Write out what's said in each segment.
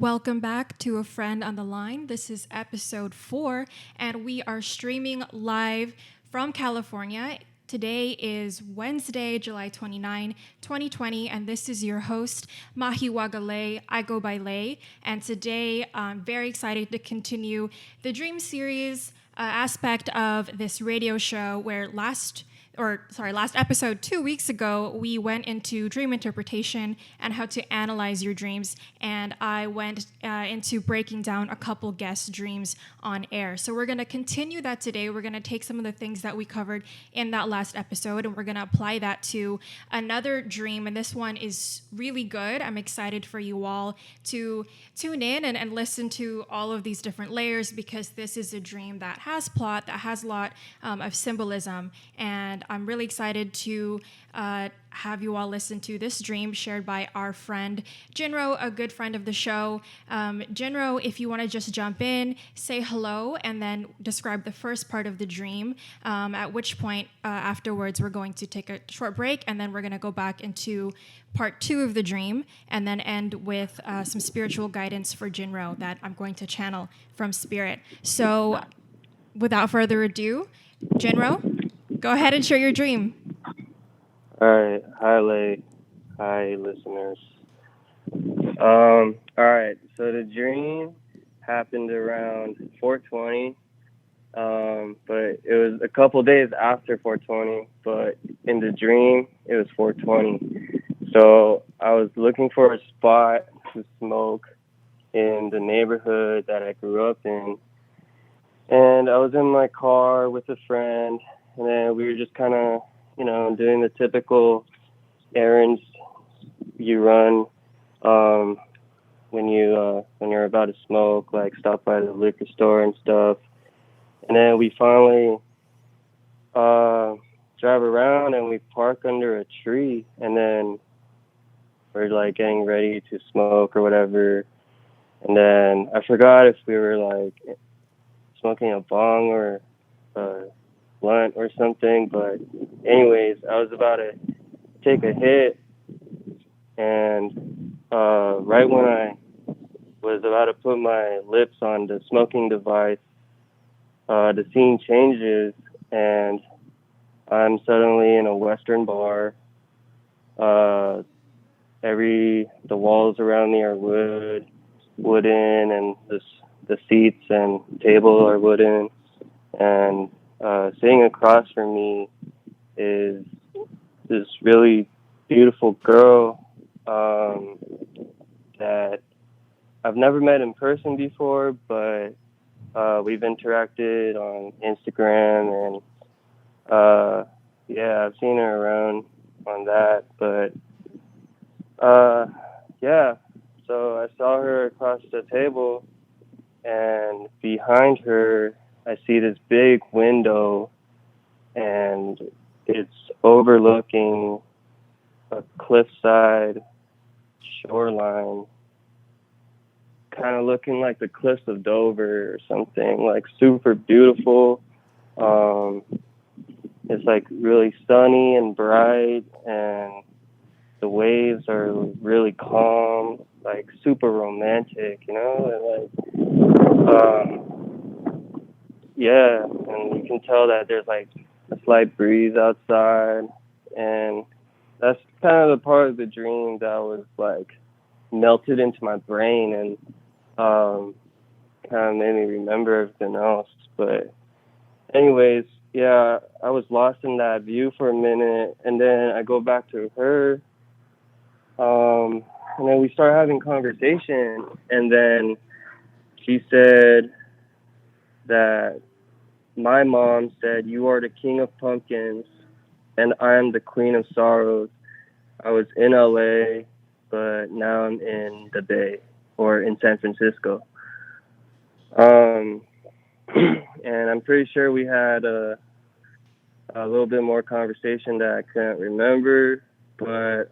Welcome back to A Friend on the Line. This is episode 4, and we are streaming live from California. Today is Wednesday, July 29, 2020, and this is your host, ʀᴏᴏᴏ Lay. I go by Lay, and today I'm very excited to continue the Dream Series aspect of this radio show where last episode 2 weeks ago, we went into dream interpretation and how to analyze your dreams. And I went into breaking down a couple guest dreams on air. So we're going to continue that today. We're going to take some of the things that we covered in that last episode and we're going to apply that to another dream. And this one is really good. I'm excited for you all to tune in and listen to all of these different layers because this is a dream that has plot, that has a lot of symbolism. And I'm really excited to have you all listen to this dream shared by our friend ʀᴏᴏ, a good friend of the show. ʀᴏᴏ, if you want to just jump in, say hello, and then describe the first part of the dream, at which point afterwards we're going to take a short break, and then we're going to go back into part 2 of the dream, and then end with some spiritual guidance for ʀᴏᴏ that I'm going to channel from Spirit. So without further ado, ʀᴏᴏ, go ahead and share your dream. All right. Hi, Lay. Hi, listeners. All right. So the dream happened around 420, but it was a couple days after 420, but in the dream, it was 420. So I was looking for a spot to smoke in the neighborhood that I grew up in. And I was in my car with a friend, and then we were just kind of, doing the typical errands you run when you're about to smoke, like stop by the liquor store and stuff. And then we finally drive around and we park under a tree, and then we're like getting ready to smoke or whatever. And then I forgot if we were like smoking a bong or a blunt or something, but anyways, I was about to take a hit, and right when I was about to put my lips on the smoking device, the scene changes, and I'm suddenly in a Western bar. The walls around me are wooden, and the seats and table are wooden, and sitting across from me is this really beautiful girl that I've never met in person before, but we've interacted on Instagram, and I've seen her around on that, but so I saw her across the table, and behind her I see this big window, and it's overlooking a cliffside shoreline, kind of looking like the cliffs of Dover or something, like super beautiful. It's like really sunny and bright, and the waves are really calm, like super romantic, and you can tell that there's like a slight breeze outside, and that's kind of the part of the dream that was like melted into my brain and kind of made me remember everything else. But anyways, I was lost in that view for a minute, and then I go back to her, and then we start having conversation, and then she said that my mom said, "You are the king of pumpkins, and I am the queen of sorrows. I was in LA, but now I'm in the Bay, or in San Francisco." And I'm pretty sure we had a little bit more conversation that I couldn't remember, but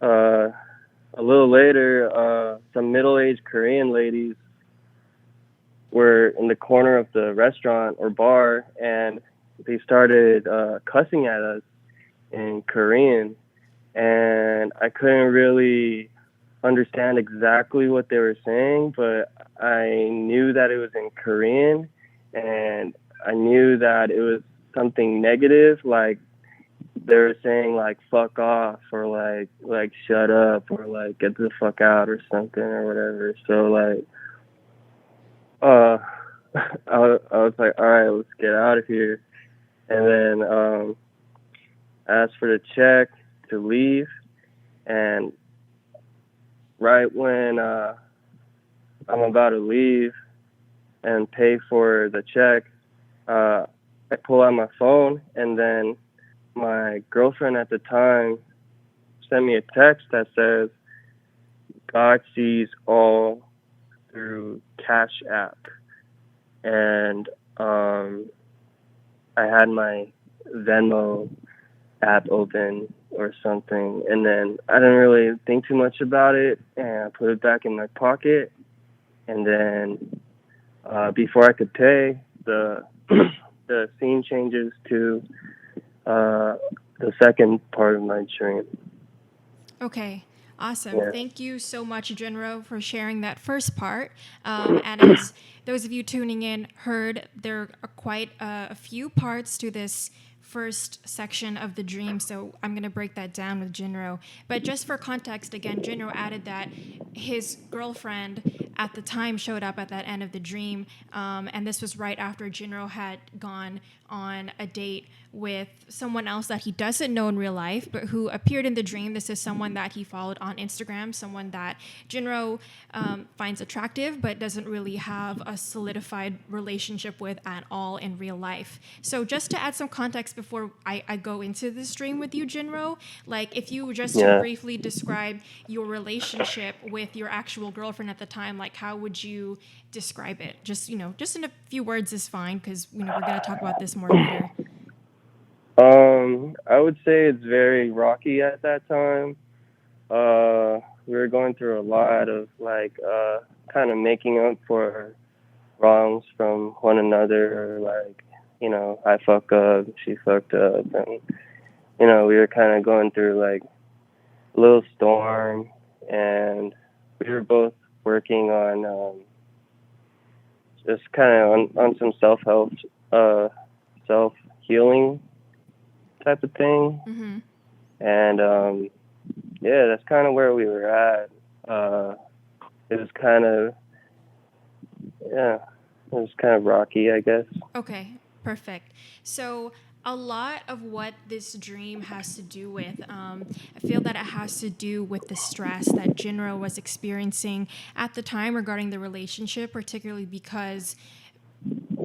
a little later, some middle-aged Korean ladies were in the corner of the restaurant or bar, and they started cussing at us in Korean, and I couldn't really understand exactly what they were saying, but I knew that it was in Korean, and I knew that it was something negative, like they were saying like "fuck off" or like "shut up" or like "get the fuck out" or something or whatever. So like, uh, I was like, all right, let's get out of here. And then asked for the check to leave, and right when I'm about to leave and pay for the check, I pull out my phone, and then my girlfriend at the time sent me a text that says, "God sees all through Cash App." And I had my Venmo app open or something, and then I didn't really think too much about it, and I put it back in my pocket. And then before I could pay, the the scene changes to the second part of my dream. Okay, awesome. Yeah. Thank you so much, ʀᴏ, for sharing that first part. And as those of you tuning in heard, there are quite a few parts to this first section of the dream, so I'm going to break that down with ʀᴏ. But just for context, again, ʀᴏ added that his girlfriend at the time showed up at that end of the dream, and this was right after ʀᴏ had gone on a date with someone else that he doesn't know in real life, but who appeared in the dream. This is someone that he followed on Instagram, someone that ʀᴏ finds attractive, but doesn't really have a solidified relationship with at all in real life. So just to add some context before I go into this dream with you, ʀᴏ, like if you just to briefly describe your relationship with your actual girlfriend at the time, like how would you describe it? Just just in a few words is fine, because we're going to talk about this more later. I would say it's very rocky at that time. We were going through a lot of kind of making up for wrongs from one another, or like, I fuck up, she fucked up, and we were kind of going through like a little storm, and we were both working on just kind of on some self-help, self-healing type of thing. Mm-hmm. And that's kind of where we were at. It was kind of rocky, I guess. Okay, perfect. So a lot of what this dream has to do with, I feel that it has to do with the stress that ʀᴏ was experiencing at the time regarding the relationship, particularly because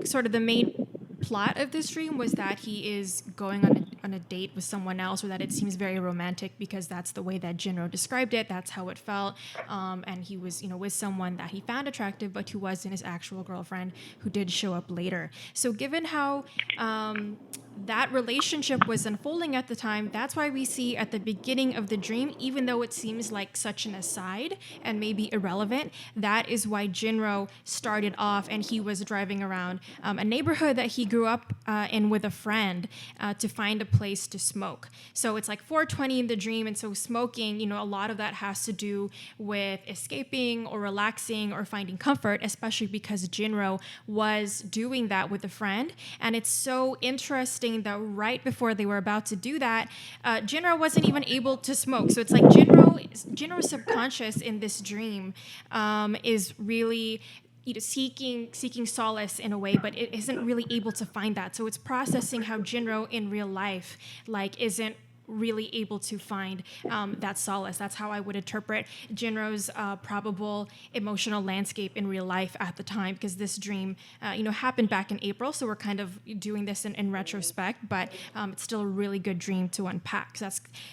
sort of the main plot of this dream was that he is going on a date with someone else, or that it seems very romantic because that's the way that ʀᴏ described it. That's how it felt. And he was, with someone that he found attractive, but who wasn't his actual girlfriend, who did show up later. So given how that relationship was unfolding at the time, that's why we see at the beginning of the dream, even though it seems like such an aside and maybe irrelevant, that is why ʀᴏ started off, and he was driving around a neighborhood that he grew up in with a friend to find a place to smoke. So it's like 4:20 in the dream, and so smoking, a lot of that has to do with escaping or relaxing or finding comfort, especially because ʀᴏ was doing that with a friend. And it's so interesting that right before they were about to do that, ʀᴏ wasn't even able to smoke. So it's like ʀᴏ's subconscious in this dream is really seeking solace in a way, but it isn't really able to find that. So it's processing how ʀᴏ in real life isn't really able to find that solace. That's how I would interpret ʀᴏ's probable emotional landscape in real life at the time, because this dream happened back in April, so we're kind of doing this in retrospect, but it's still a really good dream to unpack. So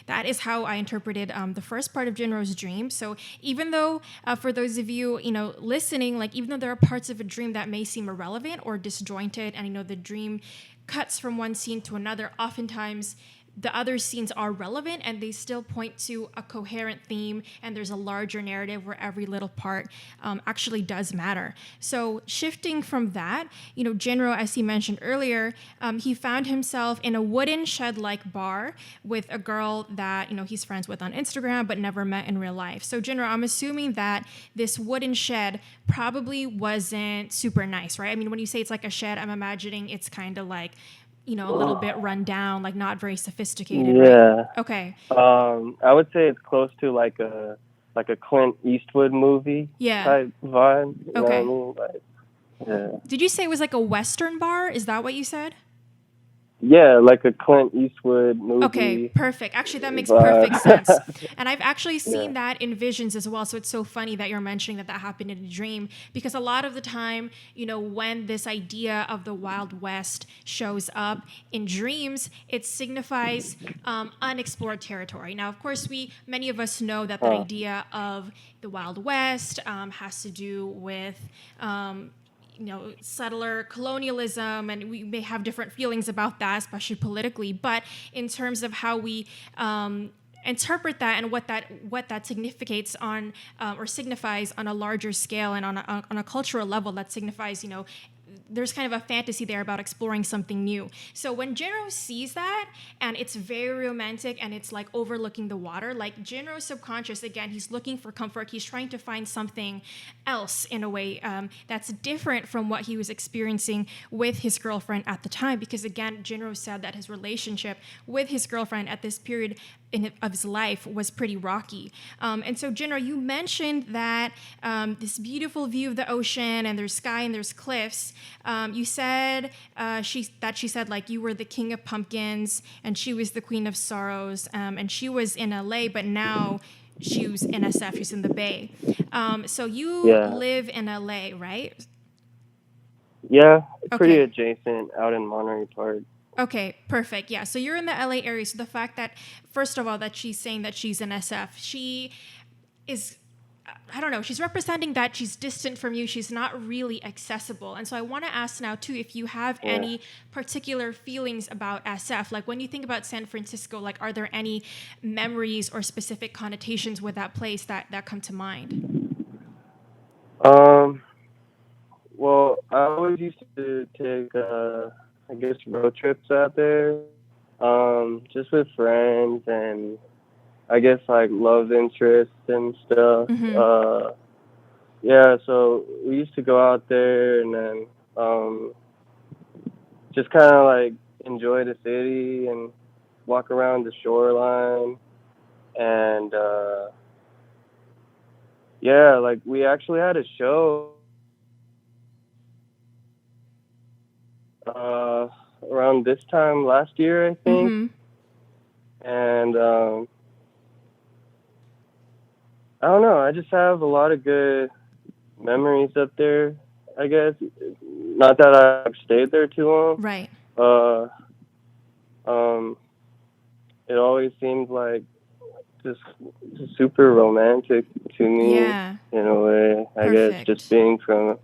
that is how I interpreted the first part of ʀᴏ's dream. So even though for those of you listening, even though there are parts of a dream that may seem irrelevant or disjointed, and the dream cuts from one scene to another, oftentimes the other scenes are relevant and they still point to a coherent theme, and there's a larger narrative where every little part actually does matter. So shifting from that, ʀᴏ, as he mentioned earlier, he found himself in a wooden shed-like bar with a girl that he's friends with on Instagram but never met in real life. So ʀᴏ, I'm assuming that this wooden shed probably wasn't super nice, right? I mean, when you say it's like a shed, I'm imagining it's kind of like a little bit run down, like not very sophisticated, Yeah. right? Okay. I would say it's close to like a Clint Eastwood movie type vibe. You know what I mean? Like, yeah. Did you say it was like a Western bar? Is that what you said? Yeah, like a Clint Eastwood movie. Okay, perfect. Actually, that makes perfect sense. And I've actually seen that in visions as well. So it's so funny that you're mentioning that happened in a dream, because a lot of the time, when this idea of the Wild West shows up in dreams, it signifies unexplored territory. Now, of course, many of us know that that idea of the Wild West has to do with settler colonialism, and we may have different feelings about that, especially politically. But in terms of how we interpret that and what that significates on or signifies on a larger scale and on a cultural level, that signifies there's kind of a fantasy there about exploring something new. So when ʀᴏ sees that, and it's very romantic and it's like overlooking the water, like ʀᴏ's subconscious, again, he's looking for comfort. He's trying to find something else in a way that's different from what he was experiencing with his girlfriend at the time. Because again, ʀᴏ said that his relationship with his girlfriend at this period of his life was pretty rocky. And so ʀᴏ, you mentioned that this beautiful view of the ocean, and there's sky and there's cliffs. You said she said like you were the king of pumpkins and she was the queen of sorrows, and she was in LA, but now she was in SF, she's in the Bay. So you live in LA, right? Yeah, pretty adjacent, out in Monterey Park. Okay, perfect. Yeah, so you're in the LA area. So the fact that, first of all, that she's saying that she's in SF, she is, I don't know, she's representing that she's distant from you. She's not really accessible. And so I want to ask now, too, if you have any particular feelings about SF. Like when you think about San Francisco, like are there any memories or specific connotations with that place that come to mind? Well, I always used to take, I guess, road trips out there, just with friends and I guess like love interests and stuff. Mm-hmm. Yeah, so we used to go out there and then just kind of like enjoy the city and walk around the shoreline. And yeah, like we actually had a show around this time last year, I think. Mm-hmm. And I don't know, I just have a lot of good memories up there, I guess. Not that I've stayed there too long. Right. It always seemed like just super romantic to me in a way. I guess just being from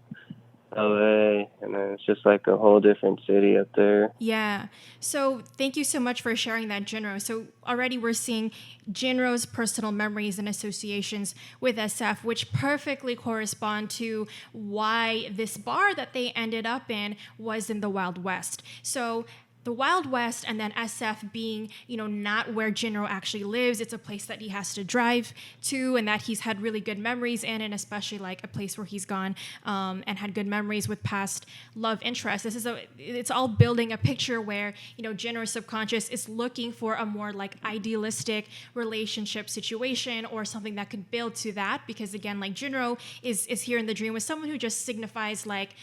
LA, and then it's just like a whole different city up there. Yeah. So thank you so much for sharing that, ʀᴏ. So already we're seeing ʀᴏ's personal memories and associations with SF, which perfectly correspond to why this bar that they ended up in was in the Wild West. So the Wild West, and then SF being, not where ʀᴏ actually lives. It's a place that he has to drive to, and that he's had really good memories in, and especially like a place where he's gone and had good memories with past love interests. It's all building a picture where, ʀᴏ's subconscious is looking for a more like idealistic relationship situation or something that could build to that. Because again, like ʀᴏ is here in the dream with someone who just signifies like,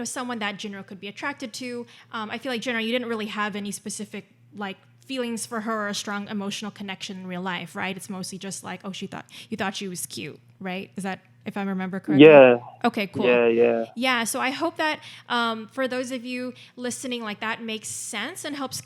someone that ʀᴏ could be attracted to. I feel like ʀᴏ, you didn't really have any specific like feelings for her or a strong emotional connection in real life, right? It's mostly just like, oh, you thought she was cute, right? Is that if I remember correctly. Yeah. Okay, cool. Yeah. Yeah, so I hope that for those of you listening, like that makes sense and helps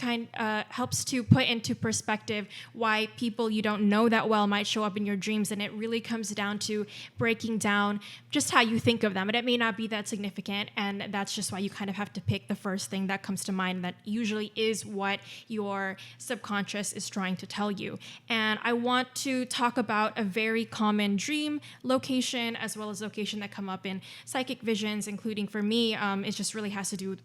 to put into perspective why people you don't know that well might show up in your dreams, and it really comes down to breaking down just how you think of them, and it may not be that significant, and that's just why you kind of have to pick the first thing that comes to mind. That usually is what your subconscious is trying to tell you. And I want to talk about a very common dream location, as well as location that come up in psychic visions, including for me, it just really has to do with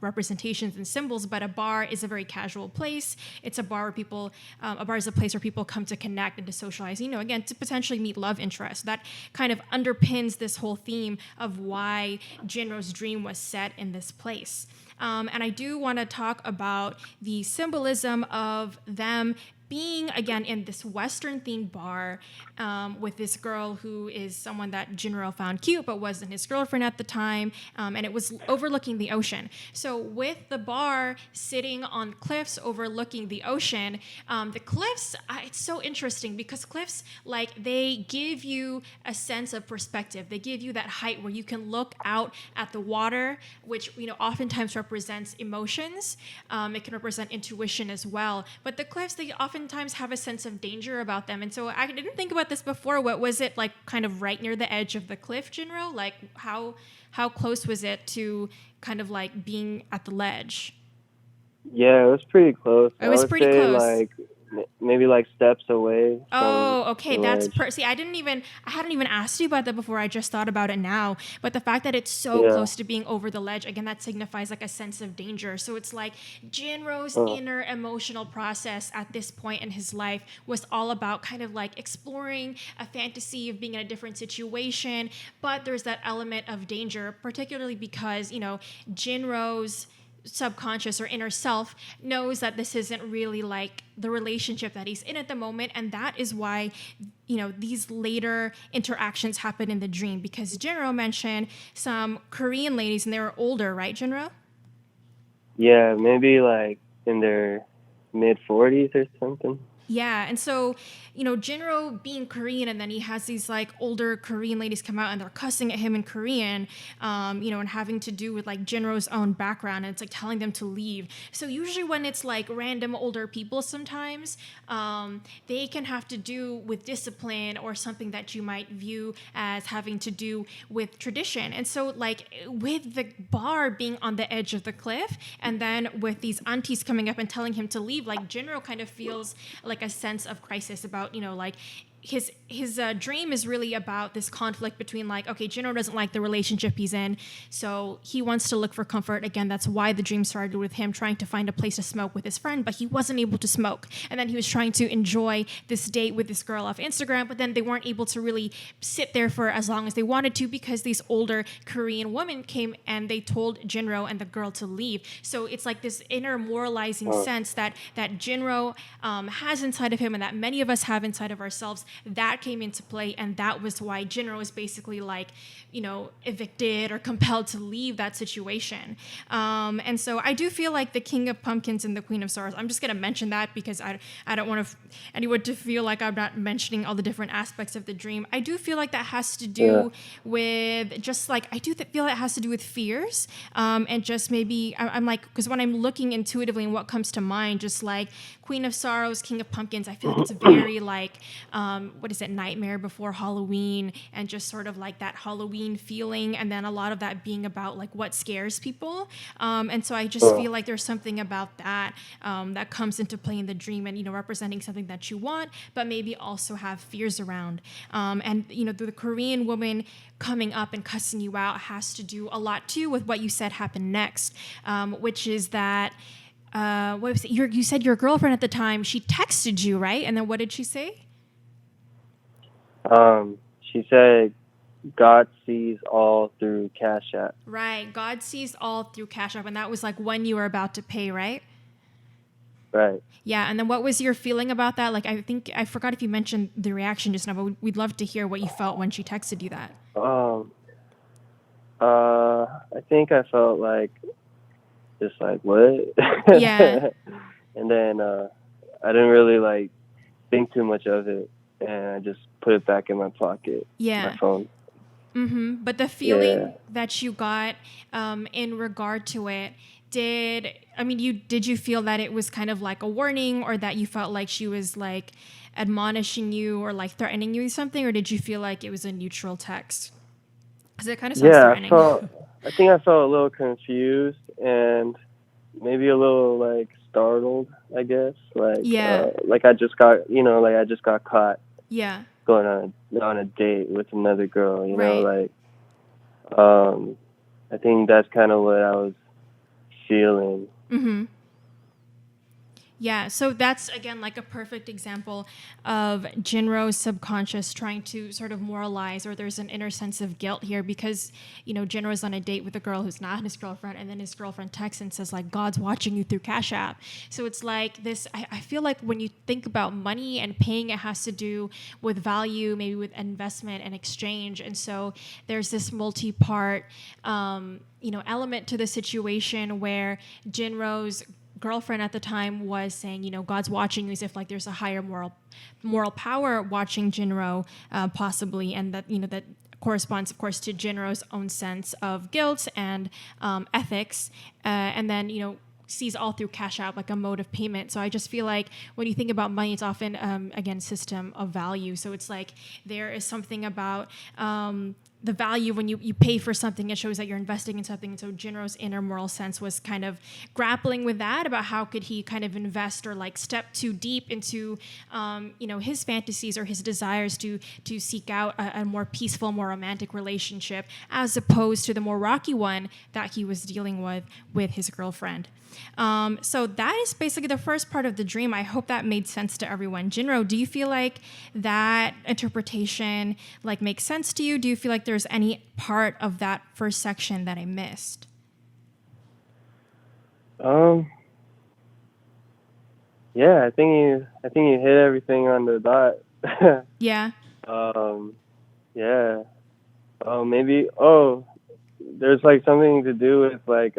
representations and symbols. But a bar is a very casual place. It's a bar where a bar is a place where people come to connect and to socialize, again, to potentially meet love interests. That kind of underpins this whole theme of why ʀᴏᴏ's dream was set in this place. And I do want to talk about the symbolism of them being, again, in this Western themed bar with this girl who is someone that ʀᴏᴏ found cute but wasn't his girlfriend at the time, and it was overlooking the ocean. So with the bar sitting on cliffs overlooking the ocean, the cliffs, it's so interesting because cliffs, they give you a sense of perspective. They give you that height where you can look out at the water, which oftentimes represents emotions. It can represent intuition as well. But the cliffs, they oftentimes have a sense of danger about them. And so I didn't think about this before. What was it like, kind of right near the edge of the cliff, ʀᴏᴏ? Like how close was it to kind of like being at the ledge? Yeah, it was pretty close. It was pretty close. Like maybe like steps away. Oh, okay. That's ledge. see, I hadn't even asked you about that before. I just thought about it now. But the fact that it's so close to being over the ledge, again, that signifies like a sense of danger. So it's like ʀᴏᴏ's inner emotional process at this point in his life was all about kind of like exploring a fantasy of being in a different situation. But there's that element of danger, particularly because, ʀᴏᴏ's subconscious or inner self knows that this isn't really like the relationship that he's in at the moment, and that is why these later interactions happen in the dream, because ʀᴏᴏ mentioned some Korean ladies and they were older, right, ʀᴏᴏ? Yeah, maybe like in their mid-40s or something. Yeah, and so, ʀᴏᴏ being Korean, and then he has these like older Korean ladies come out and they're cussing at him in Korean, and having to do with like ʀᴏᴏ's own background, and it's like telling them to leave. So usually when it's like random older people, sometimes they can have to do with discipline or something that you might view as having to do with tradition. And so like with the bar being on the edge of the cliff, and then with these aunties coming up and telling him to leave, like ʀᴏᴏ kind of feels like a sense of crisis about, like his dream is really about this conflict between like, okay, ʀᴏᴏ doesn't like the relationship he's in, so he wants to look for comfort. Again, that's why the dream started with him trying to find a place to smoke with his friend, but he wasn't able to smoke. And then he was trying to enjoy this date with this girl off Instagram, but then they weren't able to really sit there for as long as they wanted to because these older Korean women came and they told ʀᴏᴏ and the girl to leave. So it's like this inner moralizing sense that ʀᴏᴏ has inside of him, and that many of us have inside of ourselves, that came into play, and that was why ʀᴏᴏ was basically like, evicted or compelled to leave that situation. And so I do feel like the King of Pumpkins and the Queen of Sorrows, I'm just going to mention that because I don't want anyone to feel like I'm not mentioning all the different aspects of the dream. I do feel like that has to do with just like, I do feel that has to do with fears, and just maybe I'm like, because when I'm looking intuitively and what comes to mind, just like Queen of Sorrows, King of Pumpkins, I feel like it's very like, what is it, Nightmare Before Halloween, and just sort of like that Halloween feeling, and then a lot of that being about like what scares people. And so I just feel like there's something about that that comes into play in the dream, and representing something that you want, but maybe also have fears around. And the Korean woman coming up and cussing you out has to do a lot too with what you said happened next, which is that what was it? You said your girlfriend at the time, she texted you, right? And then what did she say? She said, God sees all through Cash App. Right. God sees all through Cash App. And that was like when you were about to pay, right? Right. Yeah. And then what was your feeling about that? Like, I forgot if you mentioned the reaction just now, but we'd love to hear what you felt when she texted you that. I think I felt like, just like, what? Yeah. And then I didn't really like think too much of it, and I just put it back in my pocket. Yeah. My phone. But the feeling that you got in regard to it, did you feel that it was kind of like a warning, or that you felt like she was like admonishing you or like threatening you with something, or did you feel like it was a neutral text? Because it kind of sounds threatening. I think I felt a little confused and maybe a little like startled, I guess. Like I just got, caught going on a date with another girl, you know, like I think that's kind of what I was feeling. Yeah, so that's, again, like a perfect example of ģinro's subconscious trying to sort of moralize, or there's an inner sense of guilt here because, ģinro's on a date with a girl who's not his girlfriend, and then his girlfriend texts and says, like, God's watching you through Cash App. So it's like this, I feel like when you think about money and paying, it has to do with value, maybe with investment and exchange. And so there's this multi-part, element to the situation where ģinro's girlfriend at the time was saying, God's watching you, as if like there's a higher moral power watching ģinro, possibly, and that that corresponds, of course, to ģinro's own sense of guilt and ethics, and then sees all through Cash App like a mode of payment. So I just feel like when you think about money, it's often again system of value. So it's like there is something about the value when you pay for something, it shows that you're investing in something. And so ģinro's inner moral sense was kind of grappling with that, about how could he kind of invest or like step too deep into his fantasies or his desires to seek out a more peaceful, more romantic relationship, as opposed to the more rocky one that he was dealing with his girlfriend. So that is basically the first part of the dream. I hope that made sense to everyone. ģinro, do you feel like that interpretation like makes sense to you? Do you feel like there's any part of that first section that I missed? Yeah, I think you hit everything on the dot. Yeah. Yeah. Maybe there's like something to do with like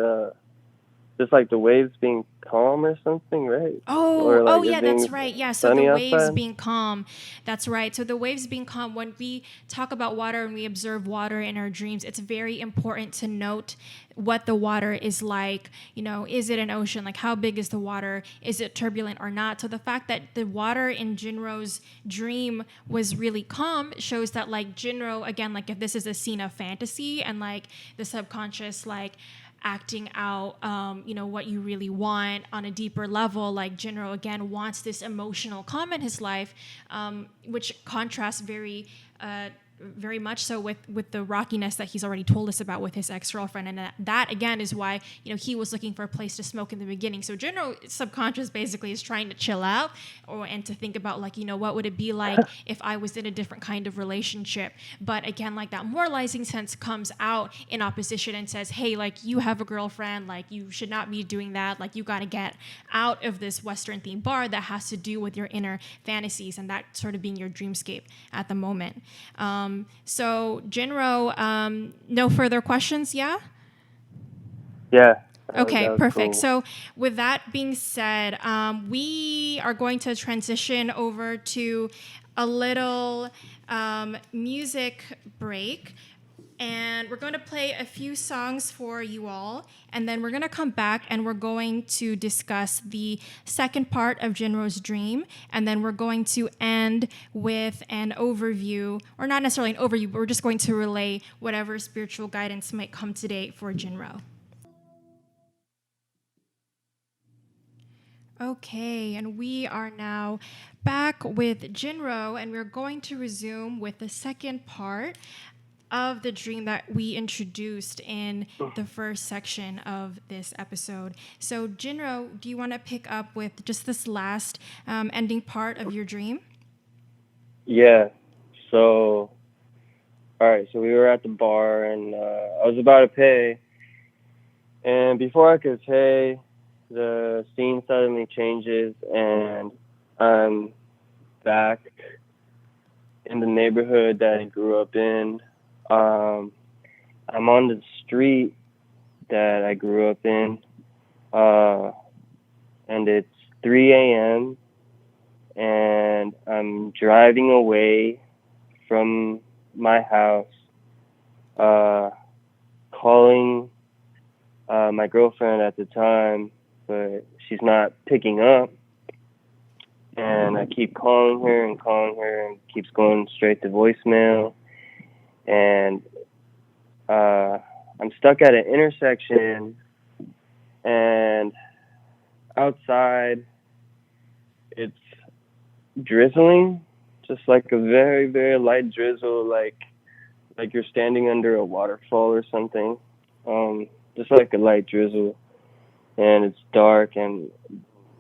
just like the waves being calm or something, right? Yeah, that's right. Yeah, so the waves being calm. That's right. So the waves being calm, when we talk about water and we observe water in our dreams, it's very important to note what the water is like. Is it an ocean? Like, how big is the water? Is it turbulent or not? So the fact that the water in ģinro's dream was really calm shows that like ģinro, again, like if this is a scene of fantasy and like the subconscious like acting out, what you really want on a deeper level, like ģinro again wants this emotional calm in his life, which contrasts very much so with the rockiness that he's already told us about with his ex-girlfriend. And that again is why he was looking for a place to smoke in the beginning. So ģinro's subconscious basically is trying to chill out and to think about like what would it be like if I was in a different kind of relationship. But again, like that moralizing sense comes out in opposition and says, hey, like you have a girlfriend, like you should not be doing that, like you got to get out of this Western themed bar that has to do with your inner fantasies and that sort of being your dreamscape at the moment. So ģinro, no further questions, yeah? Yeah. Okay, perfect. Cool. So with that being said, we are going to transition over to a little music break. And we're going to play a few songs for you all, and then we're going to come back and we're going to discuss the second part of ģinro's dream, and then we're going to end with an overview, or not necessarily an overview, but we're just going to relay whatever spiritual guidance might come today for ģinro. Okay, and we are now back with ģinro, and we're going to resume with the second part of the dream that we introduced in the first section of this episode. So ģinro, do you want to pick up with just this last ending part of your dream? Yeah. So, all right. So we were at the bar and I was about to pay. And before I could pay, the scene suddenly changes and I'm back in the neighborhood that I grew up in. I'm on the street that I grew up in, and it's 3 a.m. and I'm driving away from my house uh, calling my girlfriend at the time, but she's not picking up. And I keep calling her and it keeps going straight to voicemail. And I'm stuck at an intersection, and outside it's drizzling, just like a very, very light drizzle, like you're standing under a waterfall or something. Just like a light drizzle, and it's dark and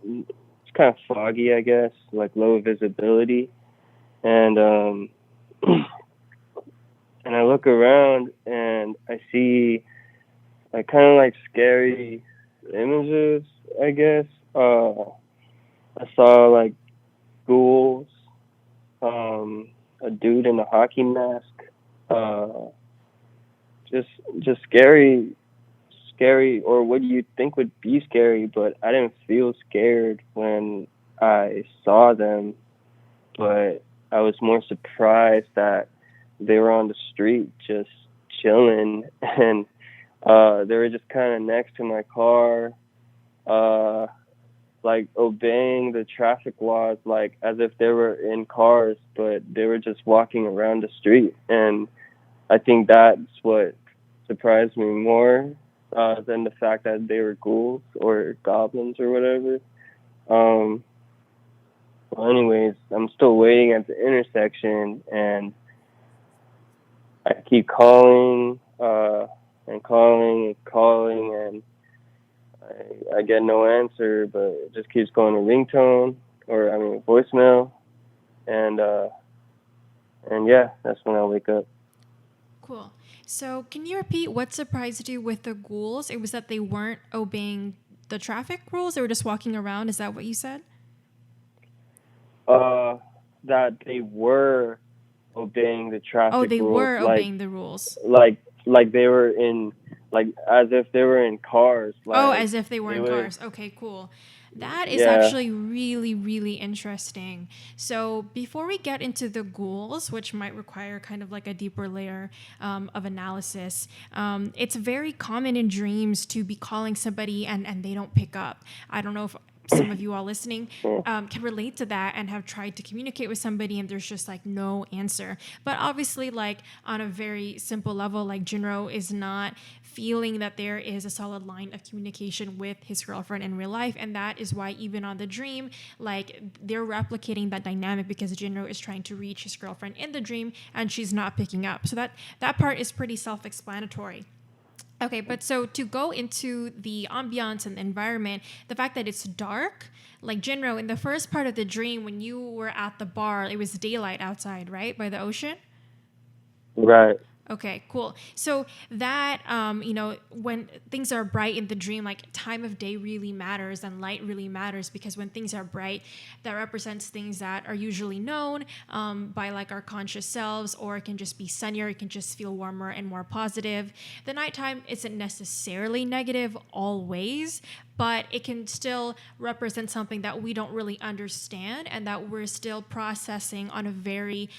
it's kind of foggy, I guess, like low visibility. And and I look around and I see like kind of like scary images, I guess. I saw like ghouls, a dude in a hockey mask, just scary, or what you think would be scary, but I didn't feel scared when I saw them, but I was more surprised that they were on the street just chilling, and they were just kind of next to my car, like obeying the traffic laws, like as if they were in cars, but they were just walking around the street. And I think that's what surprised me more than the fact that they were ghouls or goblins or whatever. Well, anyways, I'm still waiting at the intersection, and I keep calling and calling, and I get no answer, but it just keeps going to ringtone, voicemail, and yeah, that's when I wake up. Cool. So can you repeat what surprised you with the ghouls? It was that they weren't obeying the traffic rules; they were just walking around. Is that what you said? That they were obeying the traffic rules. Oh, they rules, were obeying the rules. Like they were in, like as if they were in cars. Like, as if they were in cars. Okay, cool. That is Yeah. actually really, really interesting. So before we get into the ghouls, which might require kind of like a deeper layer of analysis, it's very common in dreams to be calling somebody and they don't pick up. I don't know if some of you all listening can relate to that and have tried to communicate with somebody and there's just like no answer. But obviously, like on a very simple level, like ʀᴏᴏ is not feeling that there is a solid line of communication with his girlfriend in real life. And that is why even on the dream, like they're replicating that dynamic because ʀᴏᴏ is trying to reach his girlfriend in the dream and she's not picking up. So that part is pretty self-explanatory. Okay, but so to go into the ambiance and the environment, the fact that it's dark, like ʀᴏᴏ, in the first part of the dream, when you were at the bar, it was daylight outside, right? By the ocean? Right. Okay, cool. So that, when things are bright in the dream, like time of day really matters and light really matters because when things are bright, that represents things that are usually known by like our conscious selves, or it can just be sunnier, it can just feel warmer and more positive. The nighttime isn't necessarily negative always, but it can still represent something that we don't really understand and that we're still processing on a very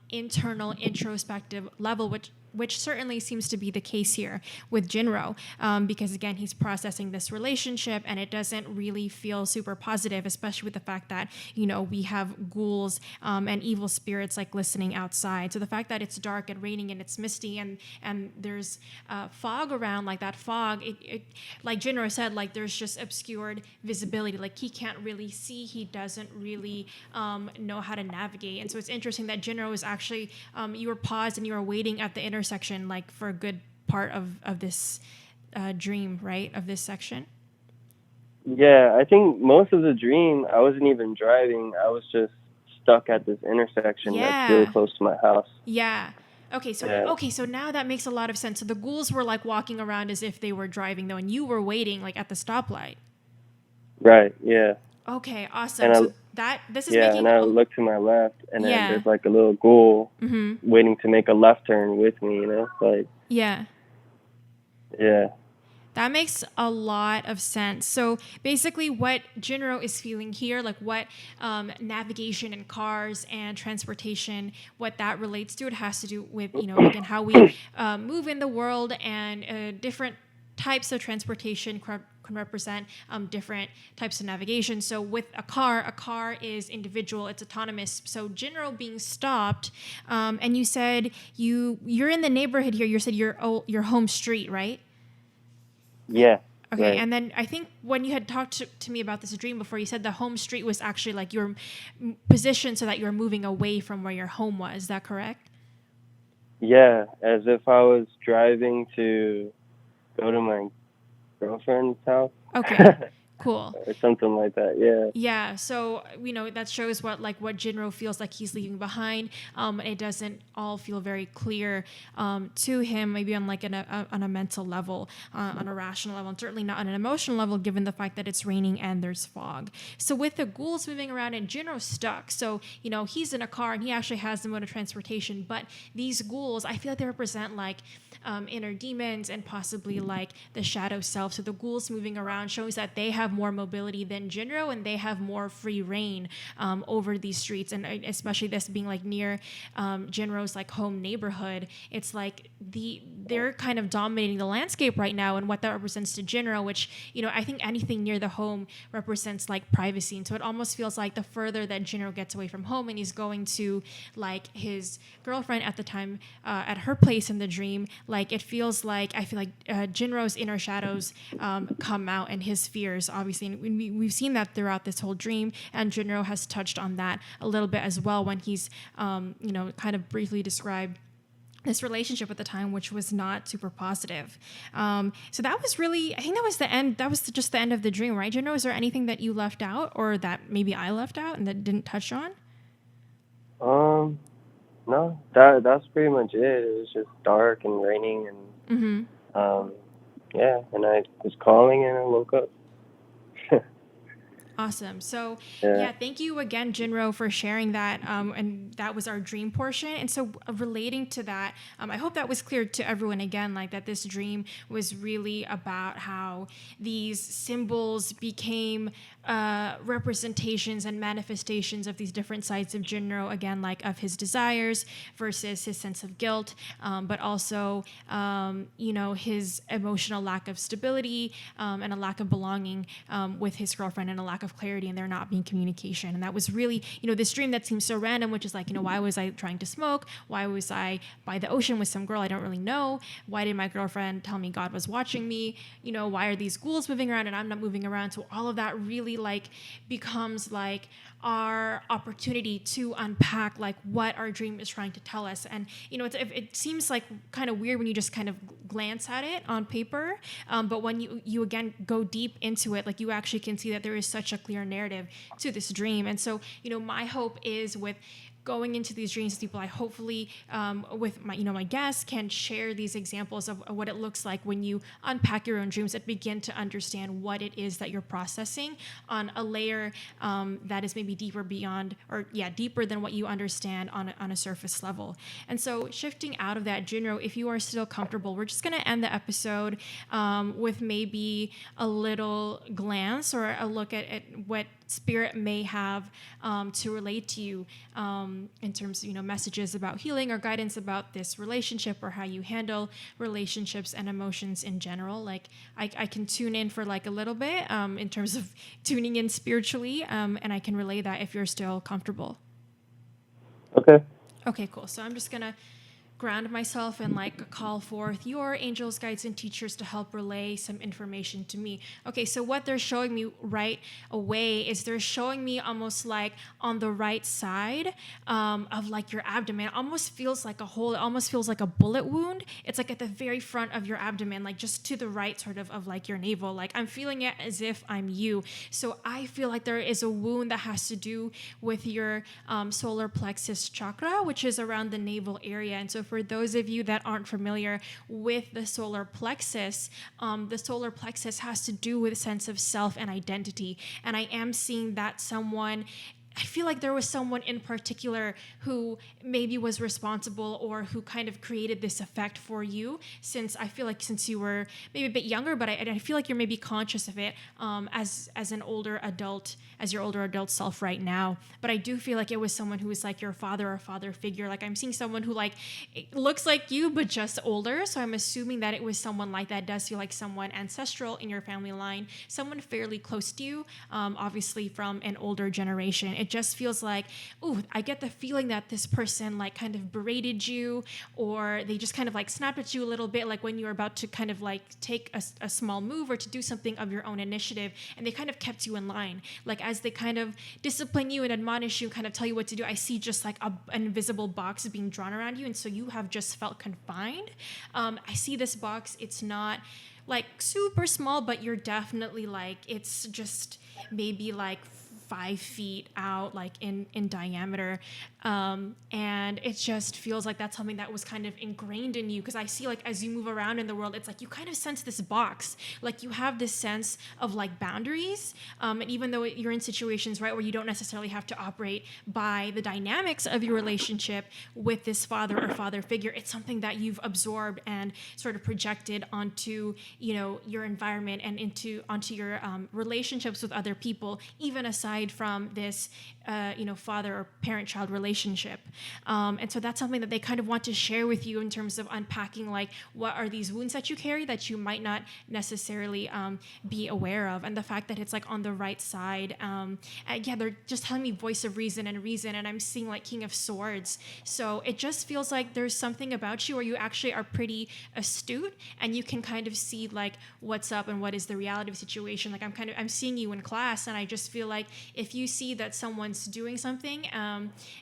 internal, introspective level, which certainly seems to be the case here with ʀᴏᴏ, because again, he's processing this relationship and it doesn't really feel super positive, especially with the fact that, we have ghouls and evil spirits like listening outside. So the fact that it's dark and raining and it's misty and there's fog around, like that fog, it like ʀᴏᴏ said, like there's just obscured visibility, like he can't really see, he doesn't really know how to navigate. And so it's interesting that ʀᴏᴏ was actually, you were paused and you were waiting at the intersection like for a good part of this dream, right? Of this section. Yeah, I think most of the dream I wasn't even driving. I was just stuck at this intersection that's really close to my house. Yeah. Okay, so now that makes a lot of sense. So the ghouls were like walking around as if they were driving though, and you were waiting like at the stoplight. Right, yeah. Okay, awesome. And and I look to my left, and then there's like a little ghoul waiting to make a left turn with me, like. Yeah. Yeah. That makes a lot of sense. So basically, what ʀᴏ is feeling here, like what navigation in cars and transportation, what that relates to, it has to do with, again, how we move in the world, and different types of transportation can represent different types of navigation. So with a car is individual, it's autonomous. So ʀᴏ being stopped, and you said you're in the neighborhood here. You said your home street, right? Yeah. Okay, Right. and then I think when you had talked to me about this dream before, you said the home street was actually like your position so that you were moving away from where your home was. Is that correct? Yeah, as if I was driving to go to my girlfriend's house. Okay, cool. Or something like that. Yeah. Yeah, so that shows what ʀᴏ feels like he's leaving behind. It doesn't all feel very clear to him, maybe on like on a mental level, on a rational level, and certainly not on an emotional level, given the fact that it's raining and there's fog. So with the ghouls moving around and ʀᴏ stuck, so he's in a car and he actually has the mode of transportation, but these ghouls, I feel like they represent like inner demons and possibly like the shadow self. So the ghouls moving around shows that they have more mobility than ʀᴏ, and they have more free reign over these streets, and especially this being like near ʀᴏ's like home neighborhood. It's like they're kind of dominating the landscape right now, and what that represents to ʀᴏ, which I think anything near the home represents like privacy, and so it almost feels like the further that ʀᴏ gets away from home and he's going to like his girlfriend at the time at her place in the dream, like it feels like I feel like ʀᴏ's inner shadows come out, and his fears, obviously, and we've seen that throughout this whole dream, and ʀᴏ has touched on that a little bit as well when he's kind of briefly described this relationship at the time, which was not super positive. So that was really, I think that was the end. That was just the end of the dream, right, ʀᴏ? Is there anything that you left out, or that maybe I left out and that didn't touch on? No, that's pretty much it. It was just dark and raining, and yeah, and I was calling and I woke up. Awesome. So Yeah. thank you again, ʀᴏ, for sharing that. And that was our dream portion. And so relating to that, I hope that was clear to everyone again, like that this dream was really about how these symbols became representations and manifestations of these different sides of ʀᴏ, again, like of his desires versus his sense of guilt, but also, his emotional lack of stability, and a lack of belonging with his girlfriend, and a lack of clarity, and there not being communication. And that was really, this dream that seems so random, which is like, why was I trying to smoke? Why was I by the ocean with some girl I don't really know? Why did my girlfriend tell me God was watching me? Why are these ghouls moving around and I'm not moving around? So all of that really like becomes like our opportunity to unpack like what our dream is trying to tell us. And it seems like kind of weird when you just kind of glance at it on paper, but when you again go deep into it, like you actually can see that there is such a clear narrative to this dream. And so my hope is with going into these dreams with people, I hopefully with my guests can share these examples of what it looks like when you unpack your own dreams and begin to understand what it is that you're processing on a layer that is maybe deeper deeper than what you understand on a surface level. And so shifting out of that, ʀᴏ, if you are still comfortable, we're just going to end the episode with maybe a little glance or a look at what spirit may have to relate to you in terms of messages about healing or guidance about this relationship or how you handle relationships and emotions in general. Like I can tune in for like a little bit in terms of tuning in spiritually, and I can relay that if you're still comfortable. Okay, cool. So I'm just gonna ground myself and like call forth your angels, guides, and teachers to help relay some information to me. Okay, so what they're showing me right away is they're showing me almost like on the right side of like your abdomen. It almost feels like a hole. It almost feels like a bullet wound. It's like at the very front of your abdomen, like just to the right sort of like your navel. Like I'm feeling it as if I'm you. So I feel like there is a wound that has to do with your solar plexus chakra, which is around the navel area. And so for those of you that aren't familiar with the solar plexus has to do with a sense of self and identity. And I am seeing that someone I feel like there was someone in particular who maybe was responsible or who kind of created this effect for you, since I feel like since you were maybe a bit younger, but I feel like you're maybe conscious of it as an older adult, as your older adult self right now. But I do feel like it was someone who was like your father or father figure. Like I'm seeing someone who like looks like you, but just older. So I'm assuming that it was someone like that. It does feel like someone ancestral in your family line, someone fairly close to you, obviously from an older generation. It just feels like, ooh, I get the feeling that this person like kind of berated you, or they just kind of like snapped at you a little bit, like when you were about to kind of like take a small move or to do something of your own initiative, and they kind of kept you in line. Like as they kind of discipline you and admonish you, kind of tell you what to do, I see just like an invisible box being drawn around you, and so you have just felt confined. I see this box, it's not like super small, but you're definitely like, it's just maybe like 5 feet out, like in diameter, and it just feels like that's something that was kind of ingrained in you, because I see like as you move around in the world, it's like you kind of sense this box, like you have this sense of like boundaries, and even though you're in situations, right, where you don't necessarily have to operate by the dynamics of your relationship with this father or father figure, it's something that you've absorbed and sort of projected onto, you know, your environment and onto your relationships with other people, even aside from this father or parent-child relationship, and so that's something that they kind of want to share with you in terms of unpacking, like what are these wounds that you carry that you might not necessarily be aware of, and the fact that it's like on the right side, and yeah, they're just telling me voice of reason, and I'm seeing like King of Swords, so it just feels like there's something about you where you actually are pretty astute and you can kind of see like what's up and what is the reality of the situation. Like I'm seeing you in class, and I just feel like if you see that someone's doing something,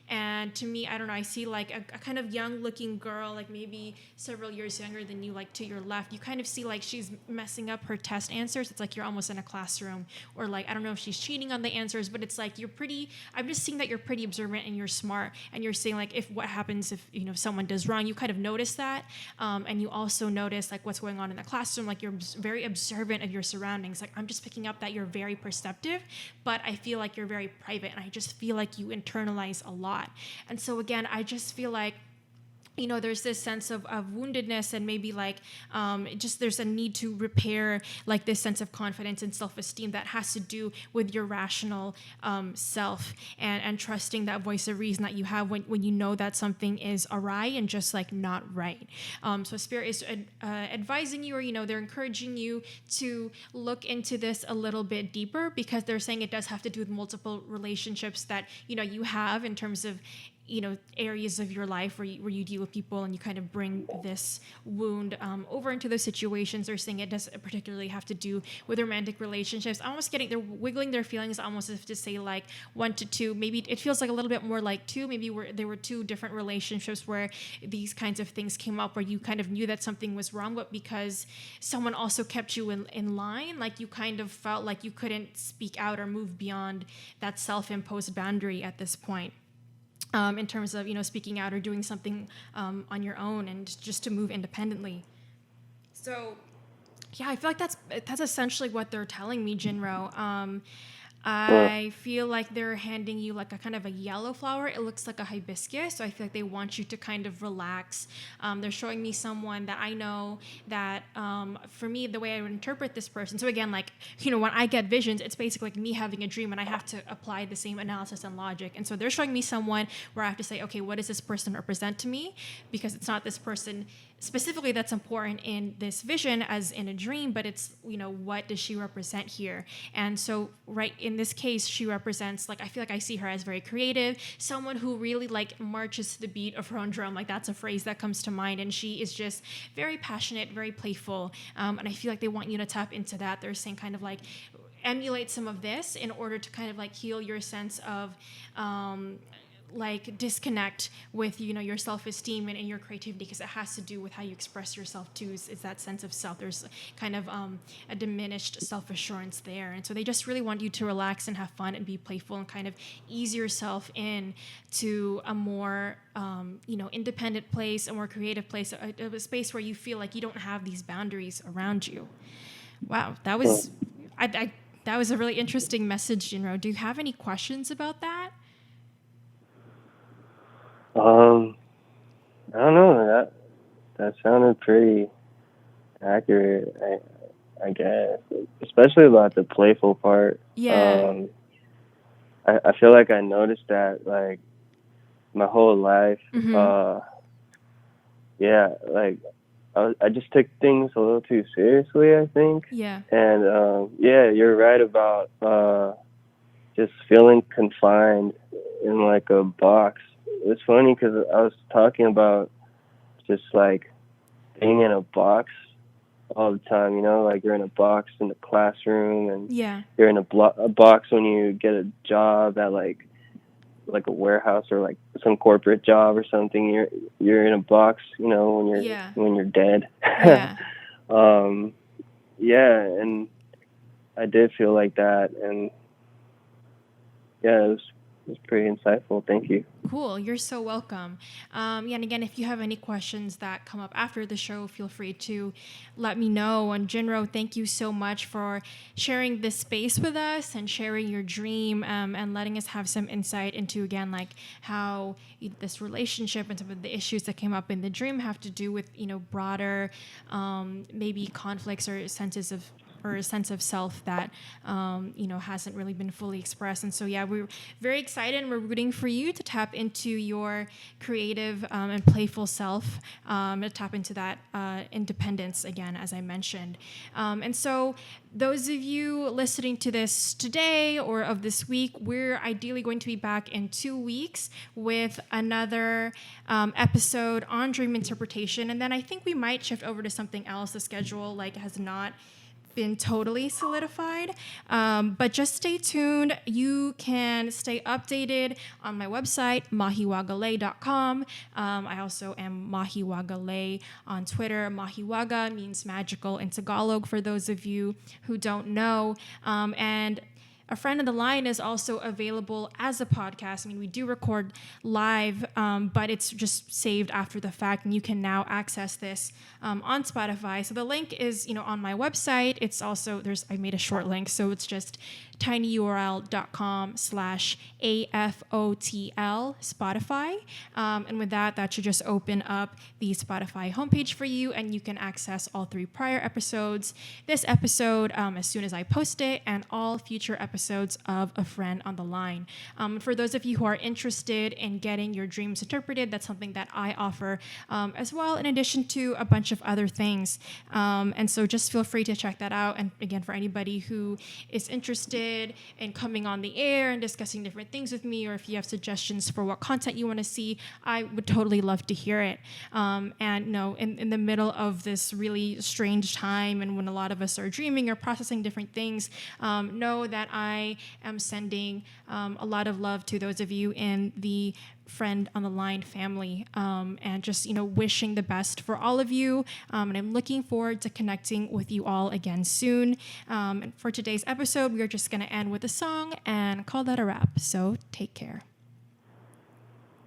and to me, I don't know, I see like a kind of young looking girl, like maybe several years younger than you, like to your left, you kind of see like she's messing up her test answers. It's like you're almost in a classroom, or like, I don't know if she's cheating on the answers, but it's like I'm just seeing that you're pretty observant and you're smart, and you're seeing like what happens if, you know, someone does wrong, you kind of notice that, and you also notice like what's going on in the classroom, like you're very observant of your surroundings. Like I'm just picking up that you're very perceptive, but I feel like you're very private, and I just feel like you internalize a lot. And so again, I just feel like, you know, there's this sense of woundedness, and maybe like just there's a need to repair like this sense of confidence and self-esteem that has to do with your rational self, and trusting that voice of reason that you have when you know that something is awry and just like not right. So Spirit is advising you, or, you know, they're encouraging you to look into this a little bit deeper, because they're saying it does have to do with multiple relationships that, you know, you have in terms of, you know, areas of your life where you deal with people, and you kind of bring this wound over into those situations. They're saying it doesn't particularly have to do with romantic relationships. I'm almost they're wiggling their feelings almost as if to say like 1 to 2. Maybe it feels like a little bit more like 2. Maybe there were 2 different relationships where these kinds of things came up, where you kind of knew that something was wrong, but because someone also kept you in line, like you kind of felt like you couldn't speak out or move beyond that self-imposed boundary at this point. In terms of, you know, speaking out or doing something on your own, and just to move independently. So, yeah, I feel like that's essentially what they're telling me, Jinro. I feel like they're handing you like a kind of a yellow flower. It looks like a hibiscus. So I feel like they want you to kind of relax. They're showing me someone that I know that, for me, the way I would interpret this person. So again, like, you know, when I get visions, it's basically like me having a dream, and I have to apply the same analysis and logic. And so they're showing me someone where I have to say, okay, what does this person represent to me? Because it's not this person specifically that's important in this vision as in a dream, but it's, you know, what does she represent here? And so right in this case, she represents, like, I feel like I see her as very creative, someone who really like marches to the beat of her own drum. Like that's a phrase that comes to mind. And she is just very passionate, very playful. And I feel like they want you to tap into that. They're saying kind of like emulate some of this in order to kind of like heal your sense of like disconnect with, you know, your self-esteem and your creativity, because it has to do with how you express yourself too, is that sense of self. There's kind of a diminished self-assurance there, and so they just really want you to relax and have fun and be playful and kind of ease yourself in to a more you know, independent place, a more creative place, a space where you feel like you don't have these boundaries around you. Wow, that was that was a really interesting message, Jinro. Do you have any questions about that? I don't know. That sounded pretty accurate. I guess, especially about the playful part. Yeah. I feel like I noticed that like my whole life. Mm-hmm. Yeah, like I just took things a little too seriously, I think. Yeah. And yeah, you're right about just feeling confined in like a box. It's funny because I was talking about just like being in a box all the time, you know, like you're in a box in the classroom, and Yeah. you're in a box when you get a job at like a warehouse or like some corporate job or something. You're in a box, you know, Yeah. when you're dead. Yeah. um yeah, and I did feel like that, and yeah, it was pretty insightful. Thank you. Cool. You're so welcome. Yeah, and again, if you have any questions that come up after the show, feel free to let me know. And Jinro, thank you so much for sharing this space with us and sharing your dream, and letting us have some insight into, again, like how this relationship and some of the issues that came up in the dream have to do with, broader, maybe conflicts or a sense of self that hasn't really been fully expressed. And so yeah, we're very excited and we're rooting for you to tap into your creative and playful self, to tap into that independence again, as I mentioned. And so those of you listening to this today or of this week, we're ideally going to be back in 2 weeks with another episode on dream interpretation. And then I think we might shift over to something else. The schedule has not been totally solidified, but just stay tuned. You can stay updated on my website, mahiwagalay.com. I also am Mahiwagalay on Twitter. Mahiwaga means magical in Tagalog, for those of you who don't know. And A Friend of the Line is also available as a podcast. I mean, we do record live, but it's just saved after the fact, and you can now access this on Spotify. So the link is, on my website. It's also, I made a short link, so it's just tinyurl.com/AFOTL Spotify. And with that should just open up the Spotify homepage for you, and you can access all 3 prior episodes, this episode as soon as I post it, and all future episodes of A Friend on the Line. For those of you who are interested in getting your dreams interpreted, that's something that I offer as well, in addition to a bunch of other things. And so just feel free to check that out. And again, for anybody who is interested in coming on the air and discussing different things with me, or if you have suggestions for what content you want to see, I would totally love to hear it. And in the middle of this really strange time, and when a lot of us are dreaming or processing different things, know that I am sending a lot of love to those of you in the Friend on the Line family, and just wishing the best for all of you, and I'm looking forward to connecting with you all again soon. And for today's episode, we are just going to end with a song and call that a wrap, so take care.